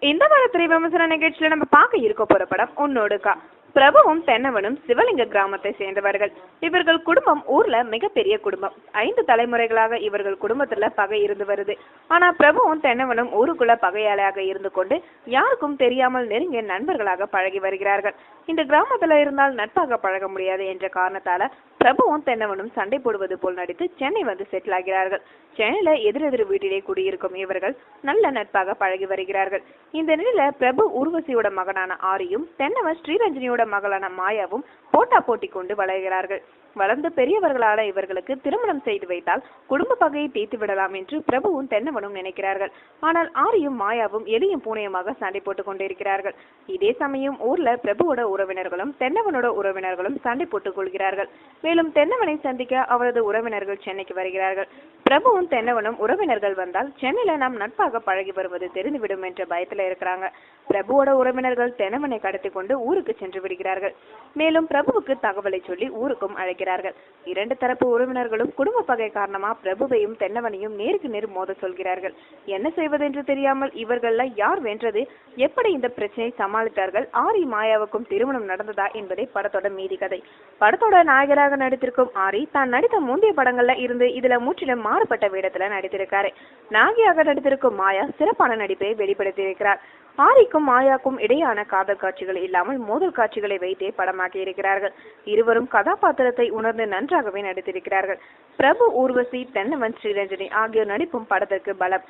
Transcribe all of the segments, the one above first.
இந்த வார திரை விமர்சன நிகழ்ச்சியில நம்ம பார்க்க இருக்க போற படம் உன்னோடுக்கா. பிரபுவும் தென்னவனும் சிவலிங்க கிராமத்தை சேர்ந்தவர்கள். இவர்கள் குடும்பம் ஊர்ல மிகப்பெரிய குடும்பம். 5 தலைமுறைகளாக இவர்கள் குடும்பத்துல பகை இருந்து வருது. ஆனா பிரபுவும் தென்னவனும் ஊருக்குள்ள பகையாளியாக இருந்து கொண்டு யாருக்கும் தெரியாமல் நெருங்கிய நண்பர்களாக பழகி வருகிறார்கள். இந்த கிராமத்துல இருந்தால் நட்பாக பழக முடியாது என்ற காரணத்தால பிரபுவும் தென்னவனும் சண்டை போடுவது போல் நடித்து சென்னை வந்து செட்டில் ஆகிறார்கள். சென்னையில எதிரெதிர் வீட்டிலே குடியிருக்கும் இவர்கள் நல்ல நட்பாக பழகி வருகிறார்கள். இந்த நிலையில பிரபு ஊர்வசியோட மகனான ஆரியும் தென்னவன் ஸ்ரீரஞ்சனியோட மகளான மாயாவும் போட்டா போட்டி கொண்டு வளர்கிறார்கள். வளர்ந்து பெரியவர்களான இவர்களுக்கு திருமணம் செய்து வைத்தால் குடும்ப பகையை தீர்த்து விடலாம் என்று பிரபுவும் தென்னவனும் நினைக்கிறார்கள். ஆனால் ஆரியும் மாயாவும் எலியும் பூனையுமாக சண்டை போட்டுக் கொண்டிருக்கிறார்கள். இதே சமயம் ஊர்ல பிரபுவோட உறவினர்களும் தென்னவனோட உறவினர்களும் சண்டை போட்டுக் கொள்கிறார்கள். மேலும் தென்னவனை சந்திக்க அவரது உறவினர்கள் சென்னைக்கு வருகிறார்கள். பிரபுவும் தென்னவனும் உறவினர்கள் வந்தால் சென்னையில நாம் நட்பாக பழகி வருவது தெரிந்துவிடும் என்ற பயத்துல இருக்கிறாங்க. பிரபுவோட உறவினர்கள் தென்னவனை கடத்தி கொண்டு ஊருக்கு சென்று விடுகிறார்கள். மேலும் பிரபுவுக்கு தகவலை சொல்லி ஊருக்கும் அழைக்கிறார்கள். 2 தரப்பு உறவினர்களும் குடும்ப பகை காரணமா பிரபுவையும் தென்னவனையும் நேருக்கு நேர் மோத சொல்கிறார்கள். என்ன செய்வதென்று தெரியாமல் இவர்கள யார் வென்றது, எப்படி இந்த பிரச்சனை சமாளித்தார்கள், ஆரி மாயாவுக்கும் திருமணம் நடந்ததா என்பதே படத்தோட மீதி கதை. படத்தோட நாயகராக நடித்திருக்கும் ஆரி தான் நடித்த முந்தைய படங்கள்ல இருந்து இதுல முற்றிலும் மாறுபட்ட வேடத்துல நடித்திருக்காரு. நாயகியாக நடித்திருக்கும் மாயா சிறப்பான நடிப்பை வெளிப்படுத்தியிருக்கிறார். ஆரிக்கும் மாயாக்கும் இடையான காதல் காட்சிகள் இல்லாமல் மோதல் காட்சிகளை வைத்தே படமாக்கி இருக்கிறார்கள். இருவரும் கதாபாத்திரத்தை உணர்ந்து நன்றாகவே நடித்திருக்கிறார்கள். பிரபு, ஊர்வசி, தென்னவன், ஸ்ரீரஞ்சனி ஆகியோர் நடிப்பும் படத்திற்கு பலம்.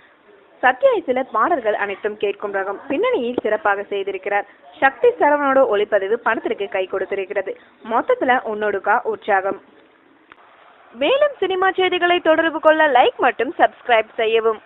சத்யா சில பாடல்கள் அனைத்தும் கேட்கும் ரகம். பின்னணியில் சிறப்பாக செய்திருக்கிறார். சக்தி சரவணோட ஒளிப்பதிவு படத்திற்கு கை கொடுத்திருக்கிறது. மொத்தத்துல உன்னோடுக்கா உற்சாகம். மேலும் சினிமா செய்திகளை தொடர்பு கொள்ள லைக் மற்றும் சப்ஸ்கிரைப் செய்யவும்.